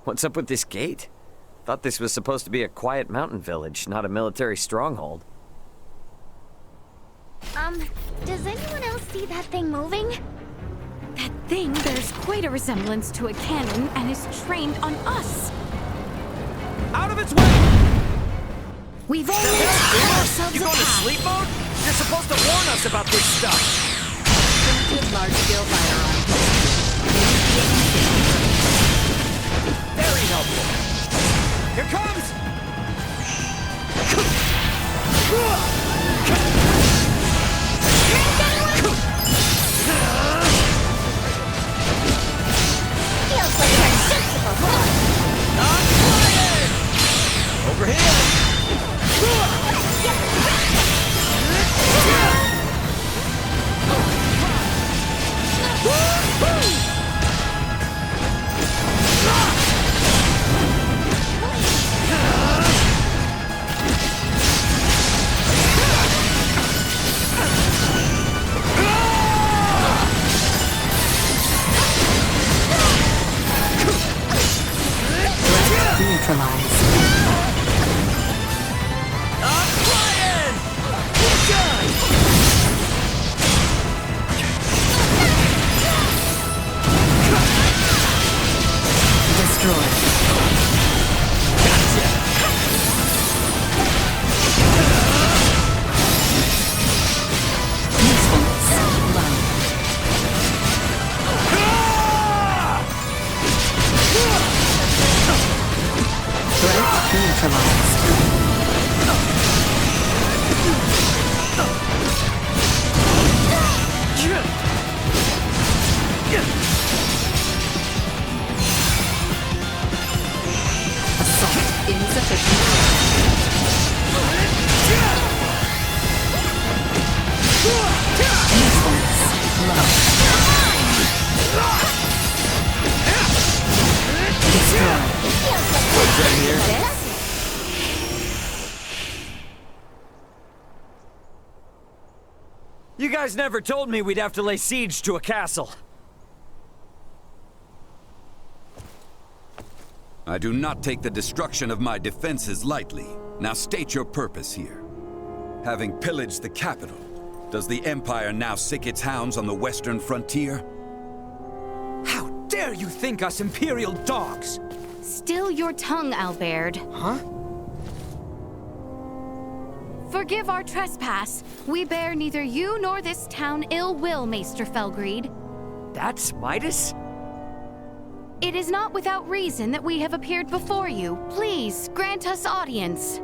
What's up with this gate? Thought this was supposed to be a quiet mountain village, not a military stronghold. Does anyone else see that thing moving? That thing bears quite a resemblance to a cannon and is trained on us. Out of its way! We've only got ourselves You a going to path. sleep mode? You're supposed to warn us about this stuff. Primitive large-scale firearm. Very helpful. Here comes! Feels like we're sensible, huh? Not flying! Over here! Neutralized. I'm flying! Done! Destroyed. Gotcha! Usefulness low. Threat neutralized. Assault insufficient. Usefulness low. Destroyed. What's right here? You guys never told me we'd have to lay siege to a castle. I do not take the destruction of my defenses lightly. Now state your purpose here. Having pillaged the capital, does the Empire now sick its hounds on the western frontier? How dare you think us Imperial dogs? Still your tongue, Albaird. Huh? Forgive our trespass. We bear neither you nor this town ill will, Maester Felgreed. That's Midas? It is not without reason that we have appeared before you. Please, grant us audience.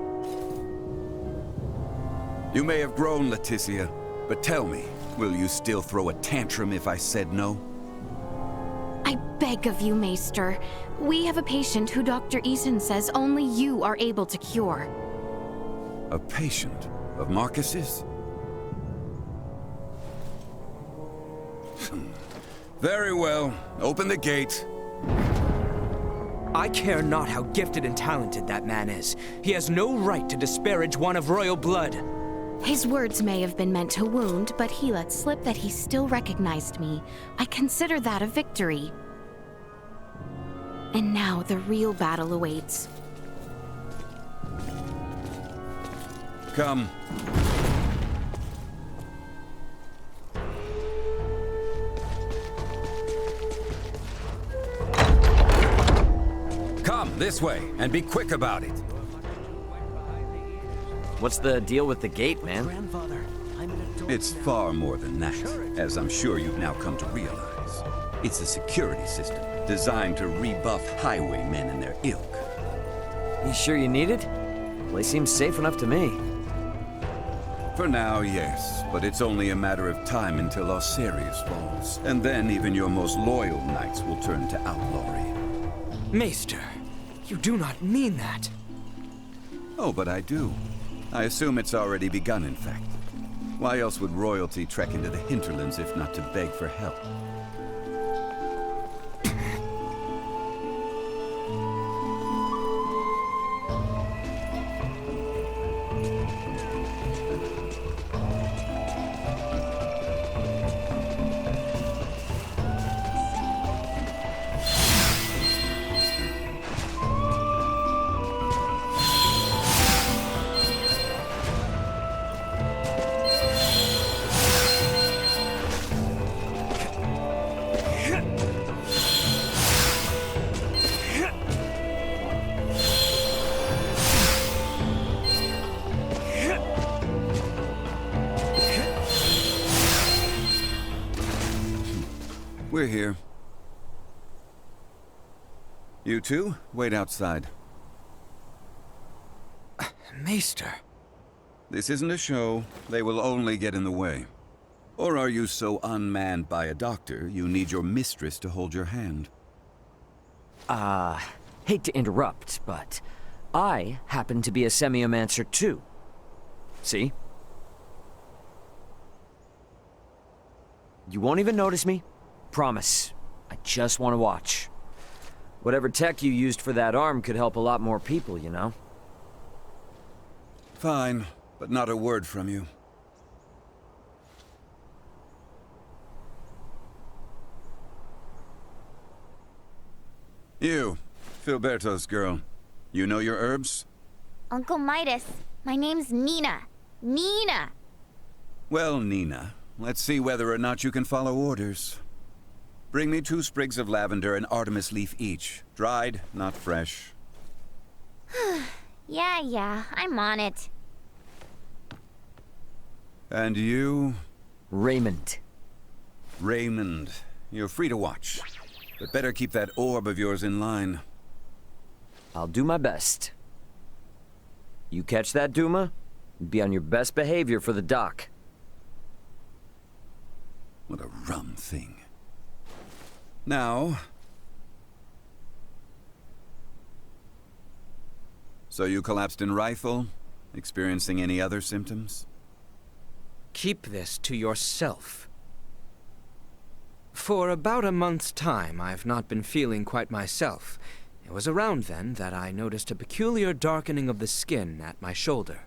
You may have grown, Laeticia, but tell me, will you still throw a tantrum if I said no? I beg of you, Maester. We have a patient who Dr. Eason says only you are able to cure. A patient of Marcus's? Very well. Open the gate. I care not how gifted and talented that man is. He has no right to disparage one of royal blood. His words may have been meant to wound, but he let slip that he still recognized me. I consider that a victory. And now the real battle awaits. Come. Come, this way, and be quick about it. What's the deal with the gate, man? It's far more than that, as I'm sure you've now come to realize. It's a security system designed to rebuff highwaymen and their ilk. You sure you need it? Place seems safe enough to me. For now, yes, but it's only a matter of time until Osirius falls. And then even your most loyal knights will turn to outlawry. Maester, you do not mean that. Oh, but I do. I assume it's already begun, in fact. Why else would royalty trek into the hinterlands if not to beg for help? We're here. You two, wait outside. Maester. This isn't a show. They will only get in the way. Or are you so unmanned by a doctor, you need your mistress to hold your hand? Hate to interrupt, but I happen to be a semiomancer too. See? You won't even notice me. Promise. I just want to watch. Whatever tech you used for that arm could help a lot more people, you know? Fine, but not a word from you. You, Filberto's girl. You know your herbs? Uncle Midas, my name's Nina. Nina! Well, Nina, let's see whether or not you can follow orders. Bring me 2 sprigs of lavender and Artemis leaf each. Dried, not fresh. Yeah, I'm on it. And you? Raymond. Raymond. You're free to watch. But better keep that orb of yours in line. I'll do my best. You catch that, Duma? Be on your best behavior for the doc. What a rum thing. Now... So you collapsed in Rifle? Experiencing any other symptoms? Keep this to yourself. For about a month's time, I've not been feeling quite myself. It was around then that I noticed a peculiar darkening of the skin at my shoulder.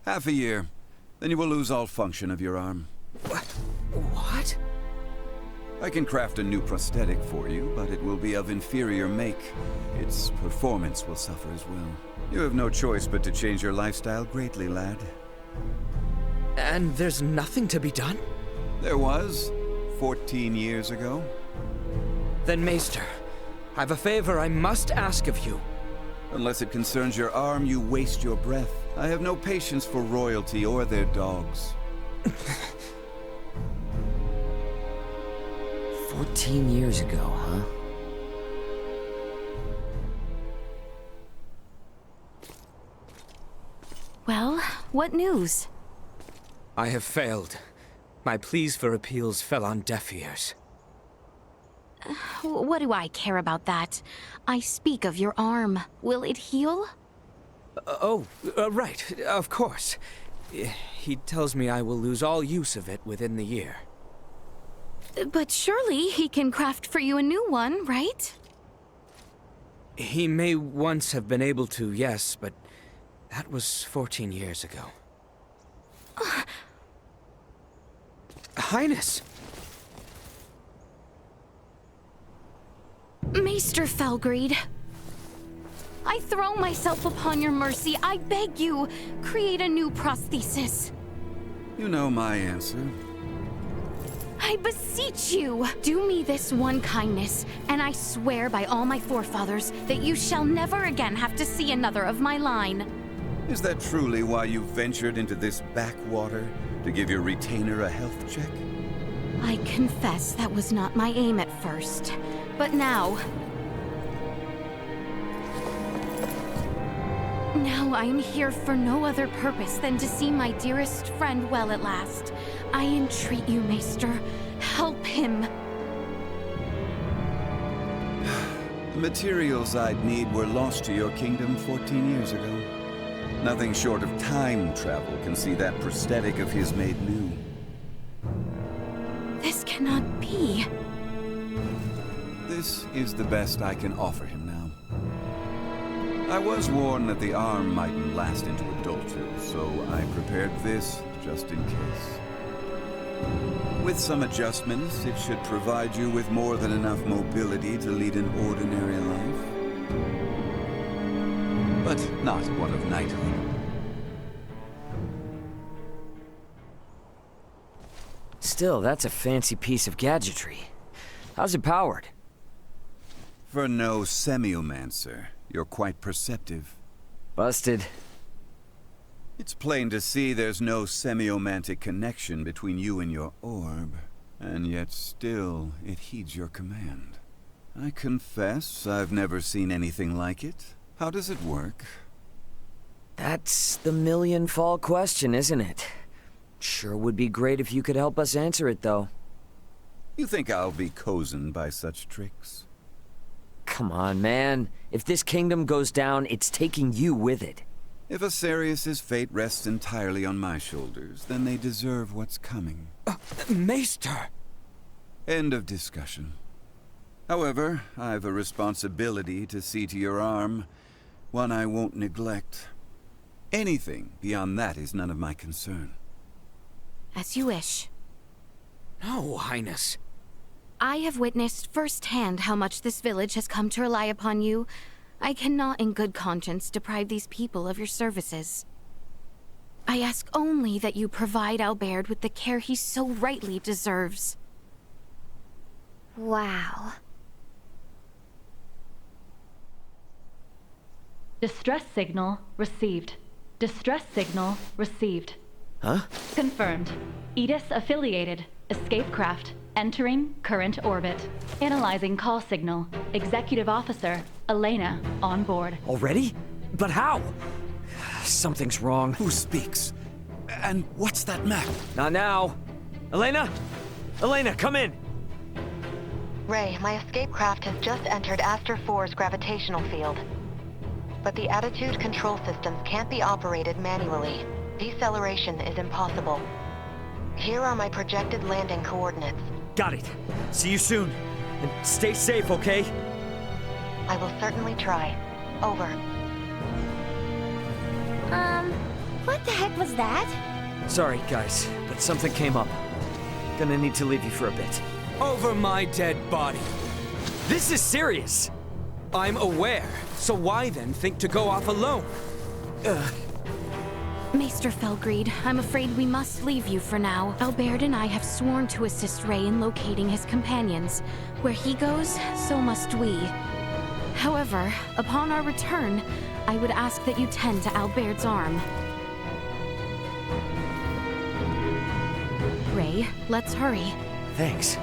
Half a year. Then you will lose all function of your arm. What? I can craft a new prosthetic for you, but it will be of inferior make. Its performance will suffer as well. You have no choice but to change your lifestyle greatly, lad. And there's nothing to be done? There was, 14 years ago. Then, Maester, I've a favor I must ask of you. Unless it concerns your arm, you waste your breath. I have no patience for royalty or their dogs. 14 years ago, huh? Well, what news? I have failed. My pleas for appeals fell on deaf ears. What do I care about that? I speak of your arm. Will it heal? Right, of course. He tells me I will lose all use of it within the year. But surely he can craft for you a new one, right? He may once have been able to, yes, but that was 14 years ago. Highness! Maester Felgreed, I throw myself upon your mercy. I beg you, create a new prosthesis. You know my answer. I beseech you, do me this one kindness, and I swear by all my forefathers that you shall never again have to see another of my line. Is that truly why you ventured into this backwater? To give your retainer a health check? I confess that was not my aim at first, but now... Now I am here for no other purpose than to see my dearest friend well at last. I entreat you, Maester, help him. The materials I'd need were lost to your kingdom 14 years ago. Nothing short of time travel can see that prosthetic of his made new. This cannot be. This is the best I can offer him now. I was warned that the arm mightn't last into adulthood, so I prepared this just in case. With some adjustments, it should provide you with more than enough mobility to lead an ordinary life. But not one of knighthood. Still, that's a fancy piece of gadgetry. How's it powered? For no semiomancer, you're quite perceptive. Busted. It's plain to see there's no semiomantic connection between you and your orb. and yet still it heeds your command. I confess I've never seen anything like it. How does it work? That's the million-fall question, isn't it? Sure would be great if you could help us answer it, though. You think I'll be cozened by such tricks? Come on, man. If this kingdom goes down, it's taking you with it. If Asarius' fate rests entirely on my shoulders, then they deserve what's coming. Maester! End of discussion. However, I've a responsibility to see to your arm, one I won't neglect. Anything beyond that is none of my concern. As you wish. No, Highness. I have witnessed firsthand how much this village has come to rely upon you. I cannot in good conscience deprive these people of your services. I ask only that you provide Albaird with the care he so rightly deserves. Wow. Distress signal received. Distress signal received. Huh? Confirmed. Edis affiliated. Escape craft. Entering current orbit. Analyzing call signal. Executive Officer Elena on board. Already? But how? Something's wrong. Who speaks? And what's that map? Not now. Elena? Elena, come in! Ray, my escape craft has just entered Aster 4's gravitational field. But the attitude control systems can't be operated manually. Deceleration is impossible. Here are my projected landing coordinates. Got it. See you soon. And stay safe, okay? I will certainly try. Over. What the heck was that? Sorry, guys, but something came up. Gonna need to leave you for a bit. Over my dead body. This is serious! I'm aware, so why then think to go off alone? Maester Felgreed, I'm afraid we must leave you for now. Albaird and I have sworn to assist Ray in locating his companions. Where he goes, so must we. However, upon our return, I would ask that you tend to Albaird's arm. Ray, let's hurry. Thanks.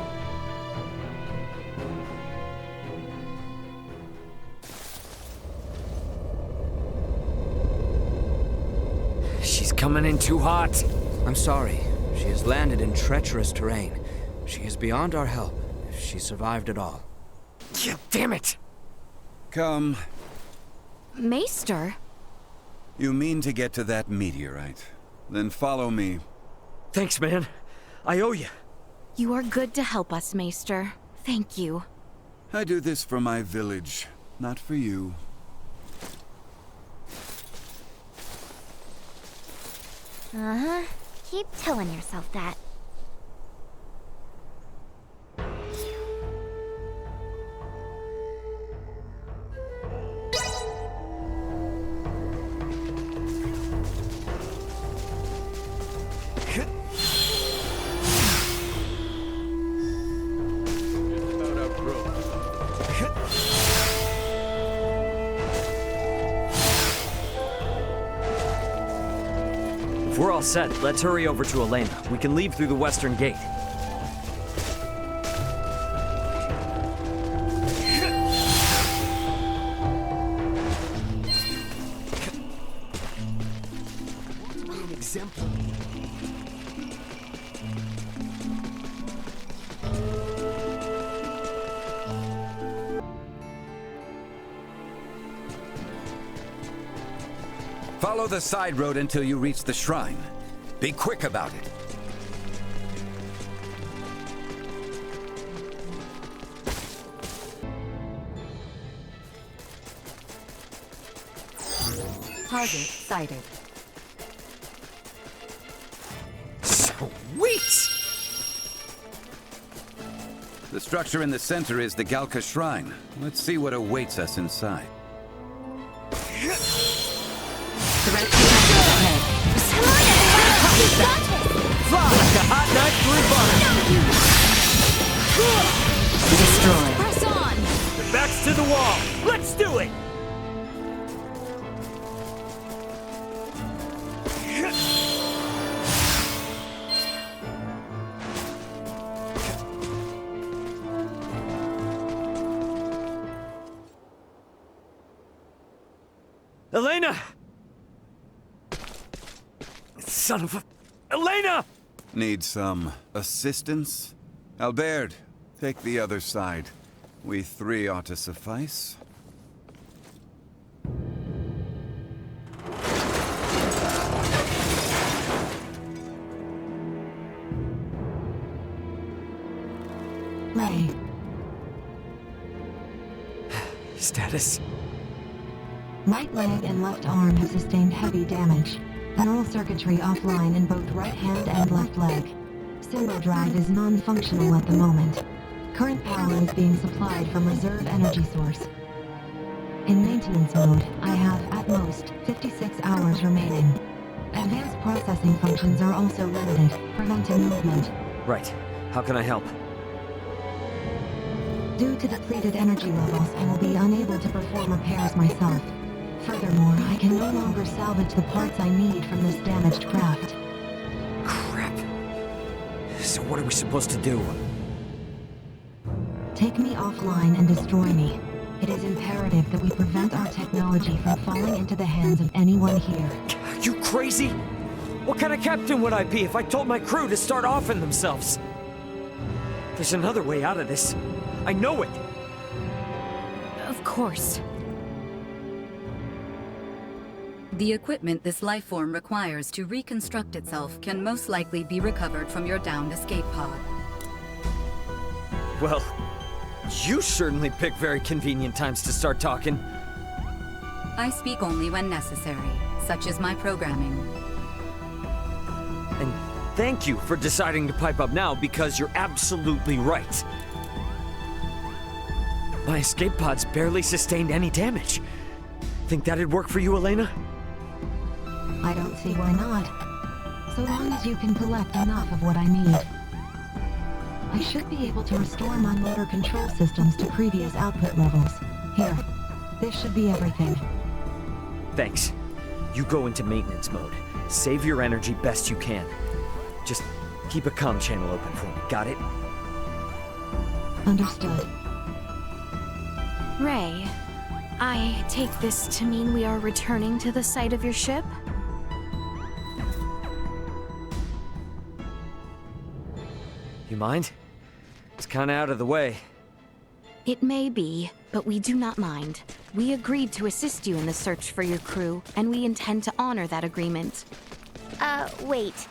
She's coming in too hot. I'm sorry. She has landed in treacherous terrain. She is beyond our help, if she survived at all. Yeah, damn it! Come. Maester? You mean to get to that meteorite? Then follow me. Thanks, man. I owe you. You are good to help us, Maester. Thank you. I do this for my village, not for you. Uh-huh. Keep telling yourself that. If we're all set, let's hurry over to Elena. We can leave through the western gate. An exemplar. Follow the side road until you reach the shrine. Be quick about it. Target sighted. Sweet! The structure in the center is the Galka Shrine. Let's see what awaits us inside. Threat ahead. Fly like a hot knife through butter! Destroy. Press on! Your backs to the wall! Let's do it! Elena! Son of a... Elena! Need some assistance? Albaird, take the other side. We three ought to suffice. Ray. Status. Right leg and left arm have sustained heavy damage. Neural circuitry offline in both right hand and left leg. Symbol drive is non-functional at the moment. Current power is being supplied from reserve energy source. In maintenance mode, I have, at most, 56 hours remaining. Advanced processing functions are also limited, preventing movement. Right. How can I help? Due to depleted energy levels, I will be unable to perform repairs myself. Furthermore, I can no longer salvage the parts I need from this damaged craft. Crap. So what are we supposed to do? Take me offline and destroy me. It is imperative that we prevent our technology from falling into the hands of anyone here. Are you crazy? What kind of captain would I be if I told my crew to start offing themselves? There's another way out of this. I know it! Of course. The equipment this life form requires to reconstruct itself can most likely be recovered from your downed escape pod. Well, you certainly pick very convenient times to start talking. I speak only when necessary, such is my programming. And thank you for deciding to pipe up now, because you're absolutely right. My escape pods barely sustained any damage. Think that'd work for you, Elena? I don't see why not. So long as you can collect enough of what I need. I should be able to restore my motor control systems to previous output levels. Here, this should be everything. Thanks. You go into maintenance mode. Save your energy best you can. Just keep a comm channel open for me, got it? Understood. Ray, I take this to mean we are returning to the site of your ship? You mind? It's kinda out of the way. It may be, but we do not mind. We agreed to assist you in the search for your crew, and we intend to honor that agreement. Wait.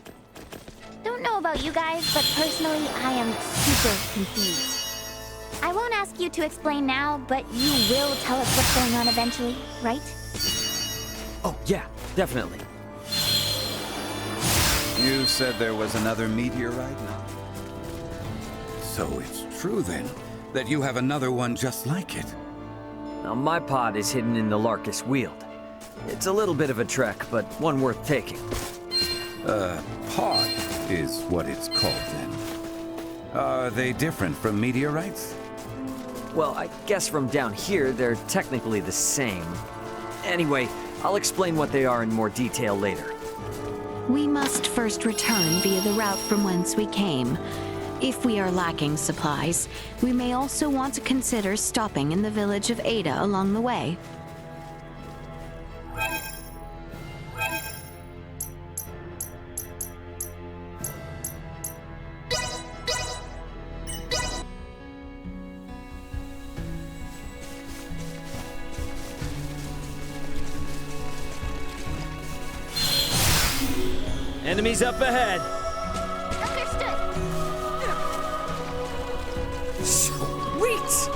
Don't know about you guys, but personally, I am super confused. I won't ask you to explain now, but you will tell us what's going on eventually, right? Oh, yeah, definitely. You said there was another meteorite? So it's true then, that you have another one just like it. Now, my pod is hidden in the Larkus Weald. It's a little bit of a trek, but one worth taking. Pod is what it's called then. Are they different from meteorites? Well, I guess from down here, they're technically the same. Anyway, I'll explain what they are in more detail later. We must first return via the route from whence we came. If we are lacking supplies, we may also want to consider stopping in the village of Ada along the way. Enemies up ahead! Understood! Sweet!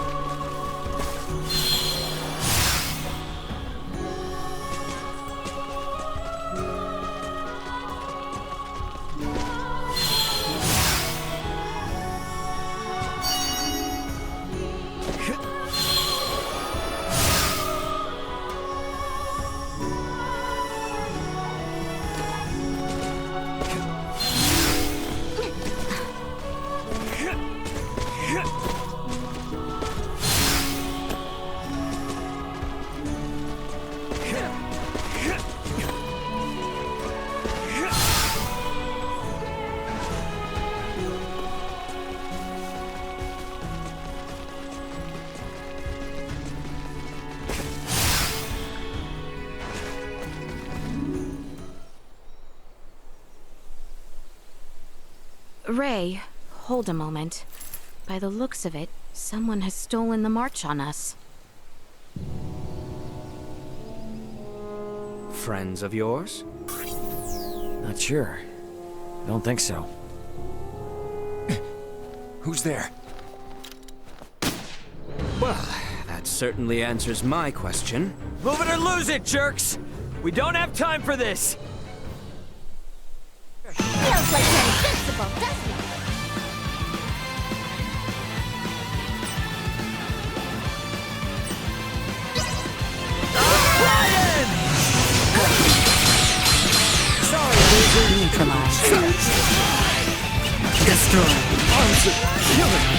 Ray, hold a moment. By the looks of it, someone has stolen the march on us. Friends of yours? Not sure. Don't think so. Who's there? Well, that certainly answers my question. Move it or lose it, jerks! We don't have time for this! Feels like you're invincible, doesn't it? Sorry, loser. Neutralized. Destroy. Arms are killing me.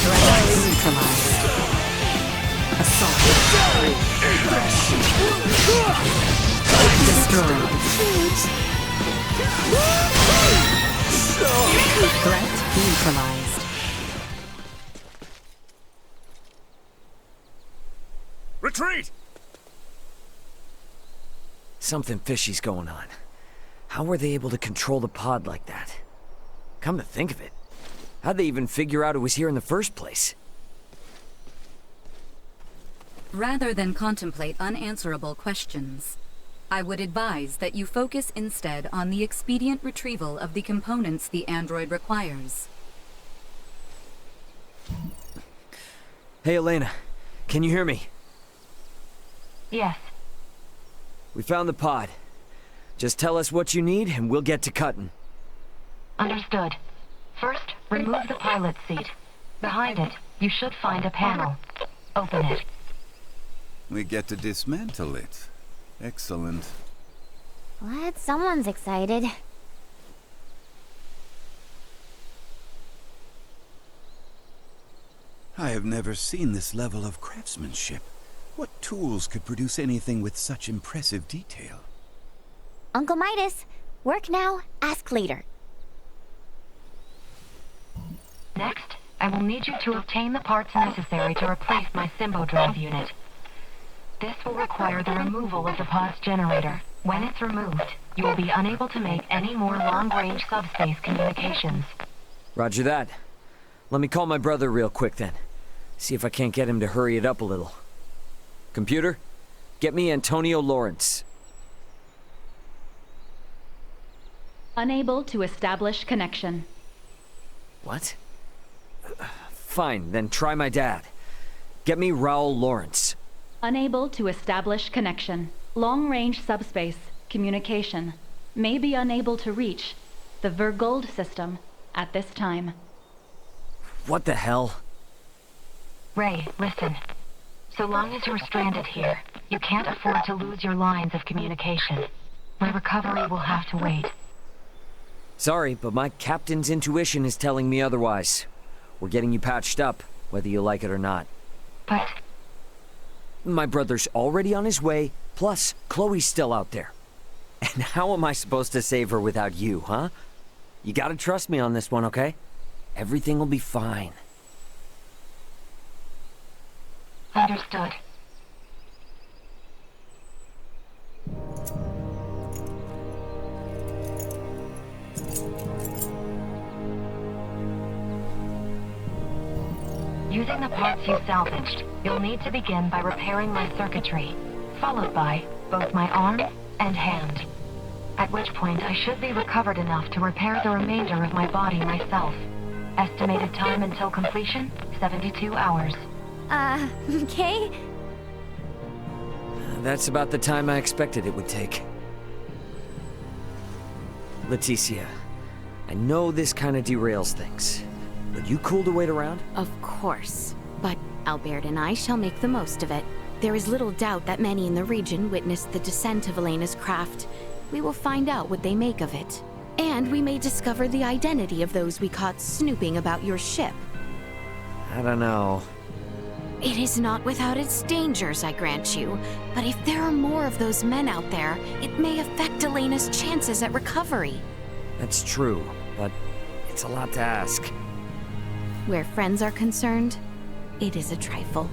Threat neutralized. Assault. Destroy. Threat neutralized. Retreat! Something fishy's going on. How were they able to control the pod like that? Come to think of it, how'd they even figure out it was here in the first place? Rather than contemplate unanswerable questions, I would advise that you focus instead on the expedient retrieval of the components the android requires. Hey, Elena, can you hear me? Yes. We found the pod. Just tell us what you need and we'll get to cutting. Understood. First, remove the pilot seat. Behind it, you should find a panel. Open it. We get to dismantle it. Excellent. What? Someone's excited. I have never seen this level of craftsmanship. What tools could produce anything with such impressive detail? Uncle Midas, work now, ask later. Next, I will need you to obtain the parts necessary to replace my Symbo drive unit. This will require the removal of the pod's generator. When it's removed, you will be unable to make any more long-range subspace communications. Roger that. Let me call my brother real quick then. See if I can't get him to hurry it up a little. Computer, get me Antonio Lawrence. Unable to establish connection. What? Fine, then try my dad. Get me Raul Lawrence. Unable to establish connection. Long-range subspace communication. May be unable to reach the Vergold system at this time. What the hell? Ray, listen. So long as you're stranded here, you can't afford to lose your lines of communication. My recovery will have to wait. Sorry, but my captain's intuition is telling me otherwise. We're getting you patched up, whether you like it or not. But My brother's already on his way, plus Chloe's still out there. And how am I supposed to save her without you, huh? You gotta trust me on this one, okay? Everything will be fine. understood. Using the parts you salvaged, you'll need to begin by repairing my circuitry, followed by both my arm and hand. At which point I should be recovered enough to repair the remainder of my body myself. Estimated time until completion, 72 hours. Okay. That's about the time I expected it would take. Laeticia, I know this kind of derails things, but you cool to wait around? Of course. But Albaird and I shall make the most of it. There is little doubt that many in the region witnessed the descent of Elena's craft. We will find out what they make of it. And we may discover the identity of those we caught snooping about your ship. I don't know. It is not without its dangers, I grant you. But if there are more of those men out there, it may affect Elena's chances at recovery. That's true, but it's a lot to ask. Where friends are concerned, it is a trifle.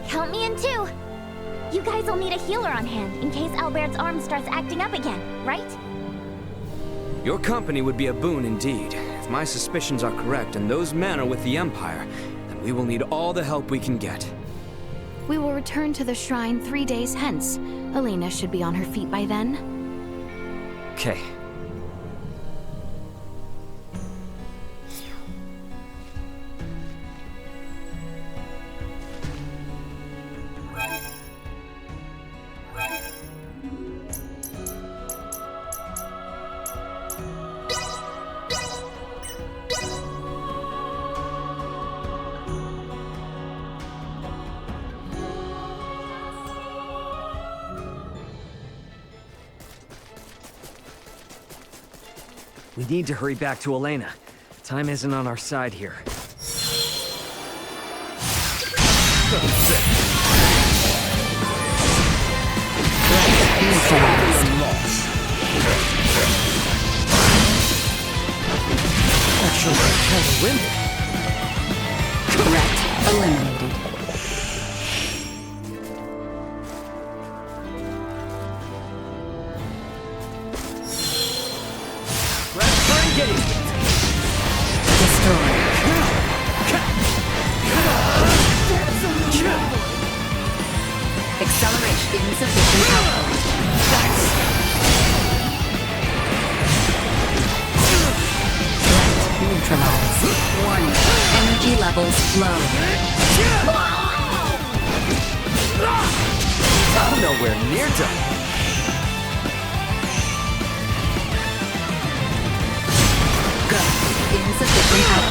Count me in too. You guys will need a healer on hand in case Albaird's arm starts acting up again, right? Your company would be a boon indeed. If my suspicions are correct and those men are with the Empire, then we will need all the help we can get. We will return to the shrine 3 days hence. Elena should be on her feet by then. Okay. We need to hurry back to Elena. Time isn't on our side here. Actually, kind of winded. Threat eliminated. Destroy. Acceleration insufficient output. Threat neutralized. Warning. Energy levels low. I'm nowhere near done. Insufficient output.